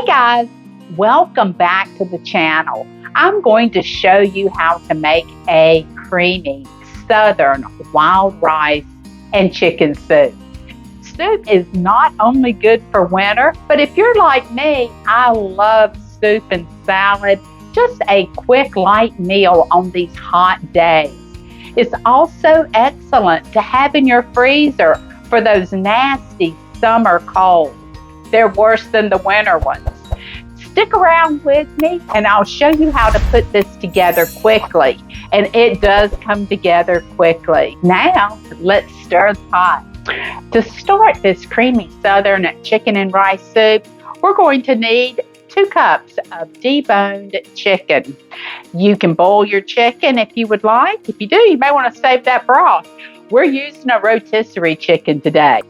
Hey guys, welcome back to the channel. I'm going to show you how to make a creamy Southern wild rice and chicken soup. Soup is not only good for winter, but if you're like me, I love soup and salad. Just a quick light meal on these hot days. It's also excellent to have in your freezer for those nasty summer colds. They're worse than the winter ones. Stick around with me and I'll show you how to put this together quickly. And it does come together quickly. Now, let's stir the pot. To start this creamy Southern chicken and rice soup, we're going to need 2 cups of deboned chicken. You can boil your chicken if you would like. If you do, you may want to save that broth. We're using a rotisserie chicken today.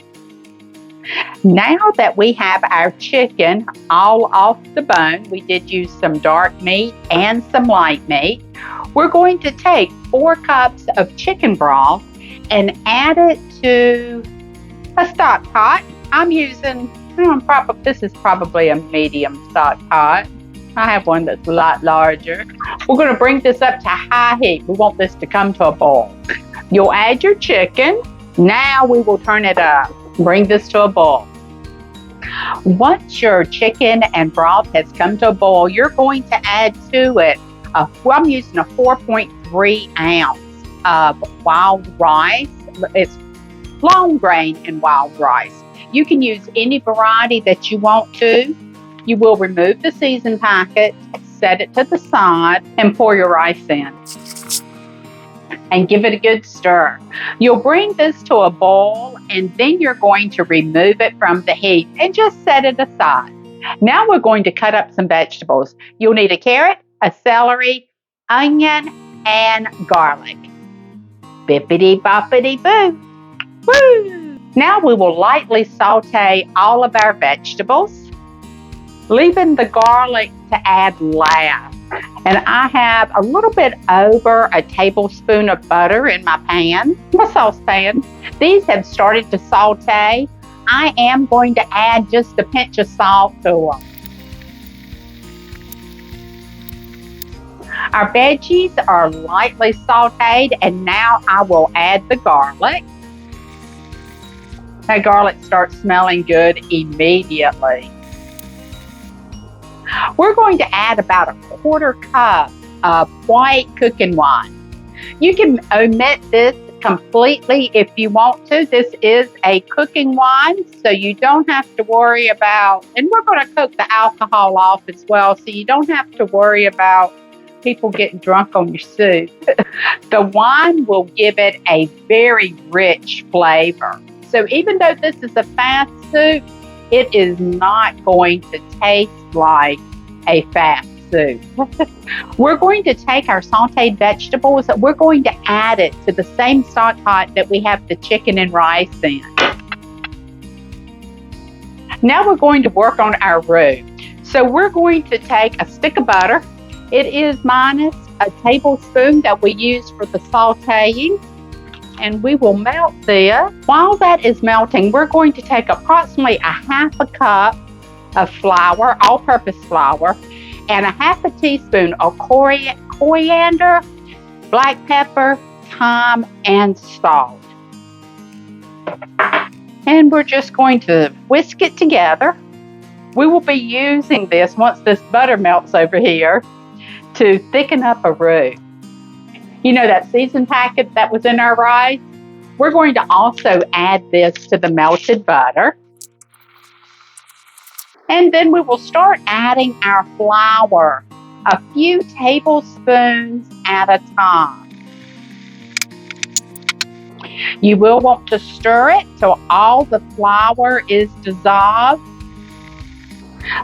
Now that we have our chicken all off the bone, we did use some dark meat and some light meat. We're going to take 4 cups of chicken broth and add it to a stock pot. I'm using, this is probably a medium stock pot. I have one that's a lot larger. We're going to bring this up to high heat. We want this to come to a boil. You'll add your chicken. Now we will turn it up. Bring this to a boil. Once your chicken and broth has come to a boil, you're going to add to it, I'm using a 4.3 ounce of wild rice. It's long grain and wild rice. You can use any variety that you want to. You will remove the season packet, set it to the side, and pour your rice in. And give it a good stir. You'll bring this to a boil and then you're going to remove it from the heat and just set it aside. Now we're going to cut up some vegetables. You'll need a carrot, a celery, onion, and garlic. Bippity boppity boo. Woo! Now we will lightly saute all of our vegetables, leaving the garlic to add last. And I have a little bit over a tablespoon of butter in my pan, my saucepan. These have started to saute. I am going to add just a pinch of salt to them. Our veggies are lightly sauteed, and now I will add the garlic. That garlic starts smelling good immediately. We're going to add about a 1/4 cup of white cooking wine. You can omit this completely if you want to. This is a cooking wine, so you don't have to worry about, and we're going to cook the alcohol off as well, so you don't have to worry about people getting drunk on your soup. The wine will give it a very rich flavor. So even though this is a fast soup, it is not going to taste like a fast soup. We're going to take our sauteed vegetables, we're going to add it to the same stock pot that we have the chicken and rice in. Now we're going to work on our roux. So we're going to take a stick of butter. It is minus a tablespoon that we use for the sauteing. And we will melt this. While that is melting, we're going to take approximately a 1/2 cup of flour, all-purpose flour, and a 1/2 teaspoon of coriander, black pepper, thyme, and salt. And we're just going to whisk it together. We will be using this, once this butter melts over here, to thicken up a roux. You know that season packet that was in our rice? We're going to also add this to the melted butter. And then we will start adding our flour, a few tablespoons at a time. You will want to stir it till all the flour is dissolved.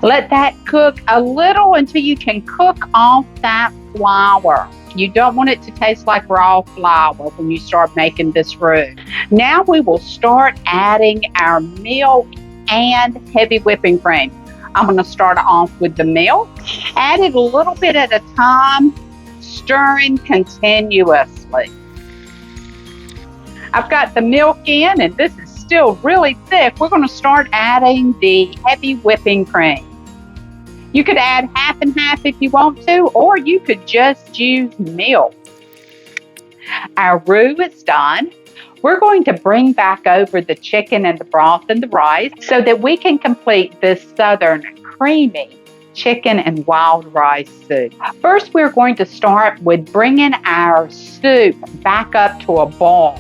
Let that cook a little until you can cook off that flour. You don't want it to taste like raw flour when you start making this roux. Now we will start adding our milk and heavy whipping cream. I'm going to start off with the milk. Add it a little bit at a time, stirring continuously. I've got the milk in, and this is still really thick. We're going to start adding the heavy whipping cream. You could add half and half if you want to, or you could just use milk. Our roux is done. We're going to bring back over the chicken and the broth and the rice so that we can complete this southern creamy chicken and wild rice soup. First, we're going to start with bringing our soup back up to a boil.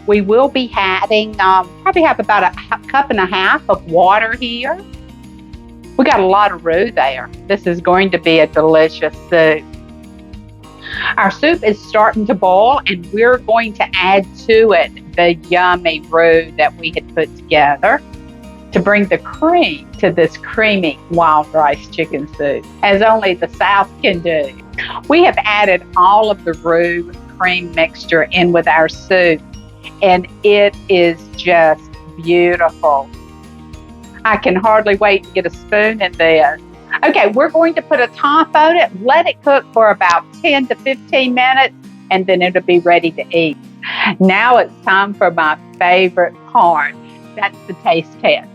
We will be adding, probably have about a cup and a half of water here. We got a lot of roux there. This is going to be a delicious soup. Our soup is starting to boil, and we're going to add to it the yummy roux that we had put together to bring the cream to this creamy wild rice chicken soup, as only the South can do. We have added all of the roux cream mixture in with our soup, and it is just beautiful. I can hardly wait to get a spoon in this. Okay, we're going to put a top on it, let it cook for about 10 to 15 minutes, and then it'll be ready to eat. Now it's time for my favorite part. That's the taste test.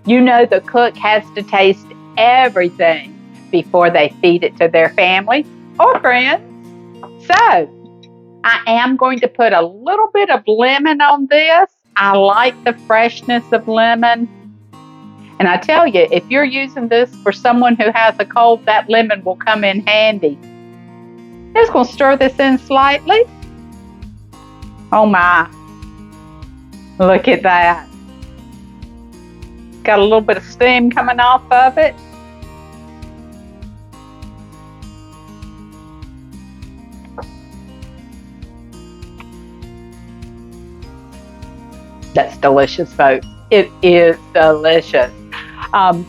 You know the cook has to taste everything before they feed it to their family or friends. So, I am going to put a little bit of lemon on this. I like the freshness of lemon. And I tell you, if you're using this for someone who has a cold, that lemon will come in handy. Just going to stir this in slightly. Oh my, look at that. Got a little bit of steam coming off of it. That's delicious, folks. It is delicious.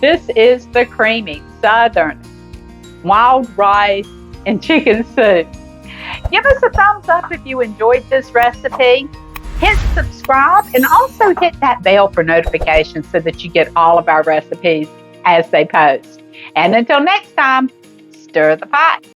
This is the creamy southern wild rice and chicken soup. Give us a thumbs up if you enjoyed this recipe. Hit subscribe and also hit that bell for notifications so that you get all of our recipes as they post. And until next time, stir the pot.